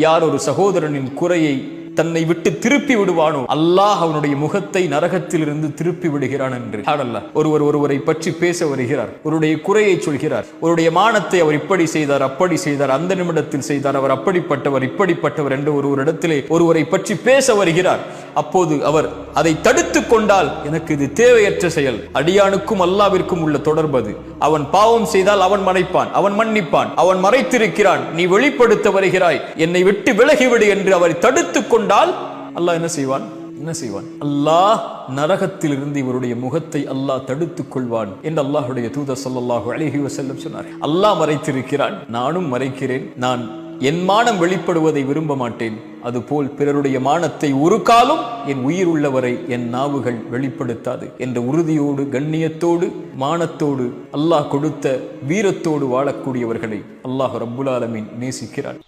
யார் ஒரு சகோதரனின் குறையை தன்னை விட்டு திருப்பி விடுவானோ அல்லாஹ் அவனுடைய முகத்தை நரகத்திலிருந்து திருப்பி விடுகிறான் என்று. ஒருவரை பற்றி பேச வருகிறார், ஒருடைய குறையை சொல்கிறார், ஒருடைய மானத்தை அவர் இப்படி செய்தார் அப்படி செய்தார், அந்த நிமிடத்தில் செய்தார், அவர் அப்படிப்பட்டவர் இப்படிப்பட்டவர் என்று ஒருவரிடத்திலே ஒருவரை பற்றி பேச வருகிறார். அப்போது அவர் அதை தடுத்து கொண்டால் எனக்கு இது தேவையற்ற செயல். அடியானுக்கும் அல்லாவிற்கும் உள்ள தொடர்பது. அவன் பாவம் செய்தால் அவன் மறைப்பான், அவன் மன்னிப்பான், அவன் மறைத்திருக்கிறான், நீ வெளிப்படுத்த வருகிறாய், என்னை விட்டு விலகிவிடு என்று அவரை தடுத்து கொண்டால் அல்லாஹ் என்ன செய்வான்? அல்லாஹ் நரகத்திலிருந்து இவருடைய முகத்தை அல்லாஹ் தடுத்துக் கொள்வான் என்று அல்லாஹ்வுடைய தூதர் ஸல்லல்லாஹு அலைஹி வஸல்லம் சொன்னார். அல்லாஹ் மறைத்திருக்கிறான், நானும் மறைக்கிறேன். நான் என் மானம் வெளிப்படுவதை விரும்ப மாட்டேன். அதுபோல் பிறருடைய மானத்தை ஒரு காலம் என் உயிர் உள்ளவரை என் நாவுகள் வெளிப்படுத்தாது என்ற உறுதியோடு, கண்ணியத்தோடு, மானத்தோடு, அல்லாஹ் கொடுத்த வீரத்தோடு வாழக்கூடியவர்களை அல்லாஹ் ரப்புல் ஆலமீன் நேசிக்கிறான்.